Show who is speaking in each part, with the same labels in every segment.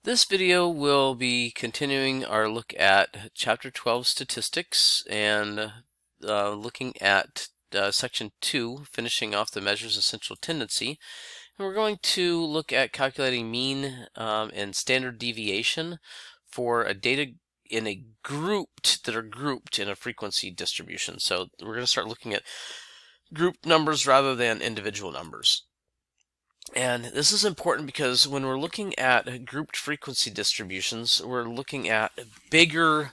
Speaker 1: This video will be continuing our look at Chapter 12 Statistics and looking at Section 2, finishing off the measures of central tendency. And we're going to look at calculating mean and standard deviation for a data in a that are grouped in a frequency distribution. So we're going to start looking at group numbers rather than individual numbers. And this is important because when we're looking at grouped frequency distributions, we're looking at bigger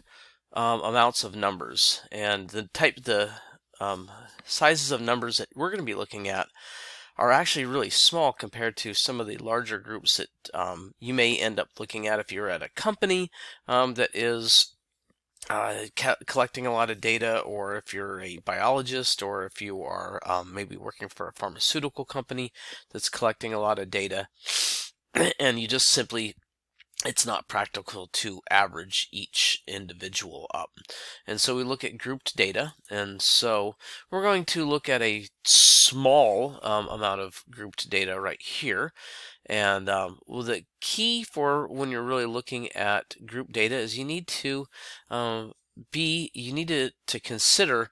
Speaker 1: amounts of numbers. And the sizes of numbers that we're going to be looking at are actually really small compared to some of the larger groups that you may end up looking at if you're at a company that is collecting a lot of data, or if you're a biologist, or if you are maybe working for a pharmaceutical company that's collecting a lot of data, and you just simply, it's not practical to average each individual up. And so we look at grouped data, and so we're going to look at a small amount of grouped data right here. And well, the key for when you're really looking at group data is you need to consider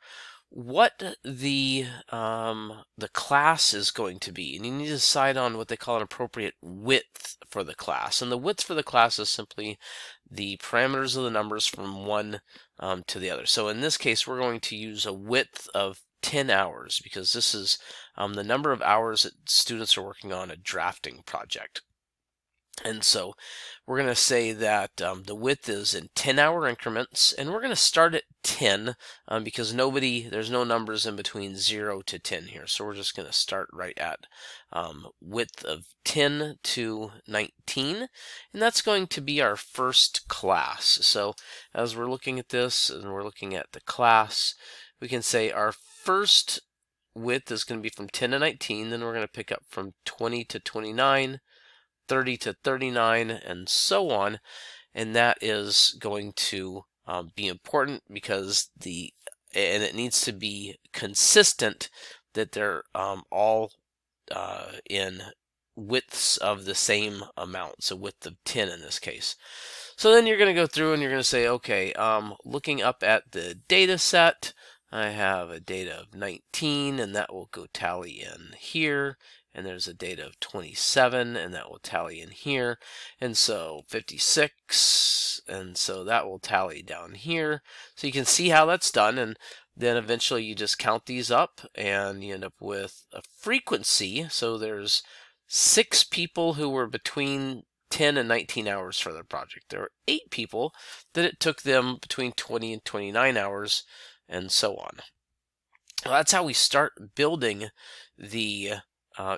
Speaker 1: what the class is going to be, and you need to decide on what they call an appropriate width for the class. And the width for the class is simply the parameters of the numbers from one to the other. So in this case, we're going to use a width of 10 hours because this is the number of hours that students are working on a drafting project. And so we're going to say that the width is in 10-hour increments, and we're going to start at 10 because there's no numbers in between 0 to 10 here. So we're just going to start right at width of 10 to 19, and that's going to be our first class. So as we're looking at this and we're looking at the class, we can say our first width is going to be from 10 to 19, then we're going to pick up from 20 to 29, 30 to 39, and so on. And that is going to be important because it needs to be consistent that they're all in widths of the same amount, so width of 10 in this case. So then you're going to go through and you're going to say, okay, looking up at the data set, I have a data of 19, and that will go tally in here. And there's a data of 27, and that will tally in here. And so 56, and so that will tally down here. So you can see how that's done, and then eventually you just count these up, and you end up with a frequency. So there's 6 people who were between 10 and 19 hours for their project. There were 8 people that it took them between 20 and 29 hours, and so on. Well, that's how we start building the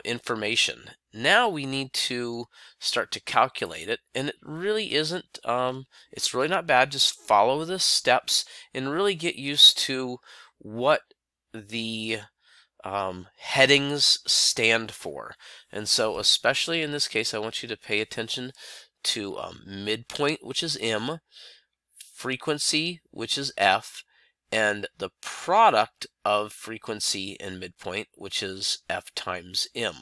Speaker 1: information. Now we need to start to calculate it, and it really isn't, it's really not bad. Just follow the steps and really get used to what the headings stand for. And so especially in this case, I want you to pay attention to midpoint, which is M, frequency, which is F, and the product of frequency and midpoint, which is F times M.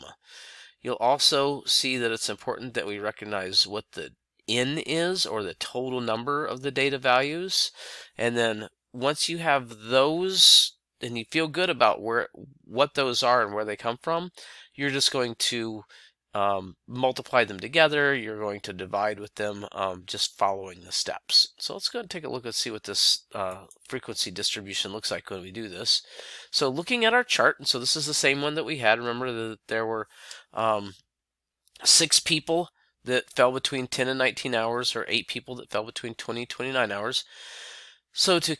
Speaker 1: You'll also see that it's important that we recognize what the N is, or the total number of the data values. And then once you have those and you feel good about what those are and where they come from, you're just going to multiply them together. You're going to divide with them, just following the steps. So let's go and take a look and see what this frequency distribution looks like when we do this. So looking at our chart, and so this is the same one that we had. Remember that there were 6 people that fell between 10 and 19 hours, or 8 people that fell between 20 and 29 hours. So to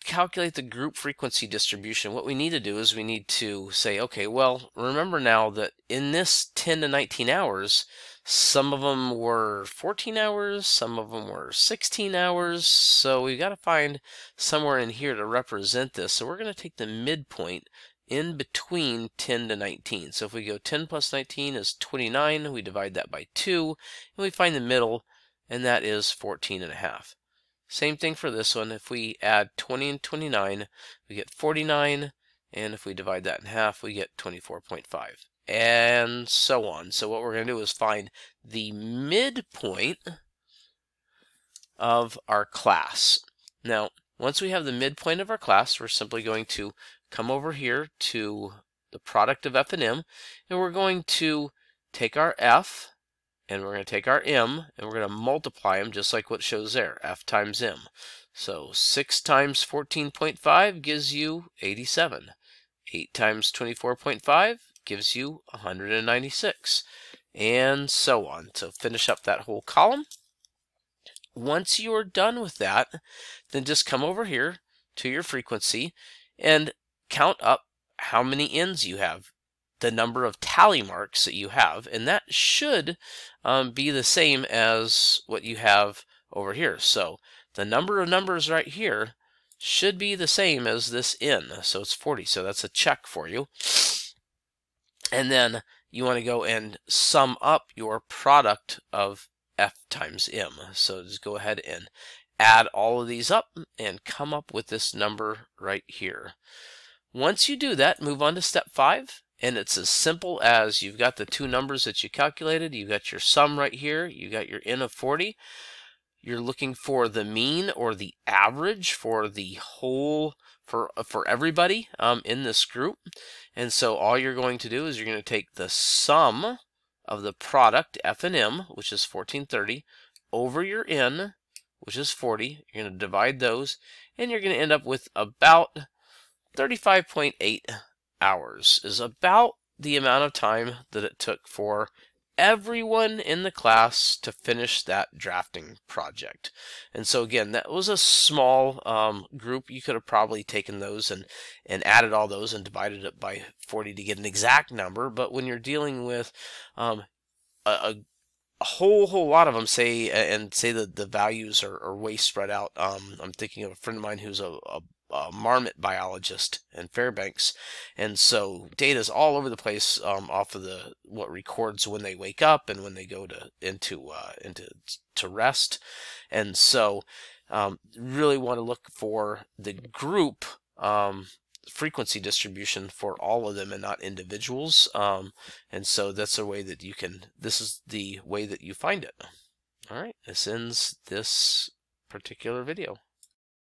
Speaker 1: calculate the group frequency distribution, what we need to do is we need to say, okay, well, remember now that in this 10 to 19 hours, some of them were 14 hours, some of them were 16 hours, so we've got to find somewhere in here to represent this. So we're going to take the midpoint in between 10 to 19. So if we go 10 plus 19 is 29, we divide that by 2, and we find the middle, and that is 14 and a half. Same thing for this one. If we add 20 and 29, we get 49, and if we divide that in half, we get 24.5, and so on. So what we're going to do is find the midpoint of our class. Now, once we have the midpoint of our class, we're simply going to come over here to the product of f and m, and we're going to take our f, and we're going to take our m, and we're going to multiply them just like what shows there, f times m. So 6 times 14.5 gives you 87. 8 times 24.5 gives you 196, and so on. So finish up that whole column. Once you are done with that, then just come over here to your frequency and count up how many ends you have, the number of tally marks that you have, and that should be the same as what you have over here. So the number of numbers right here should be the same as this n, so it's 40, so that's a check for you. And then you want to go and sum up your product of f times m. So just go ahead and add all of these up and come up with this number right here. Once you do that, move on to step 5, and it's as simple as you've got the two numbers that you calculated, you've got your sum right here, you got your n of 40. You're looking for the mean or the average for the whole, for everybody in this group. And so all you're going to do is you're going to take the sum of the product f and m, which is 1430, over your n, which is 40. You're going to divide those, and you're going to end up with about 35.8 hours is about the amount of time that it took for everyone in the class to finish that drafting project. And so again, that was a small group. You could have probably taken those and added all those and divided it by 40 to get an exact number. But when you're dealing with a whole lot of them, say that the values are way spread out. I'm thinking of a friend of mine who's a marmot biologist in Fairbanks, and so data's all over the place off of what records when they wake up and when they go into rest. And so really want to look for the group frequency distribution for all of them and not individuals, and so that's a way that you can, this is the way that you find it. All right, this ends this particular video.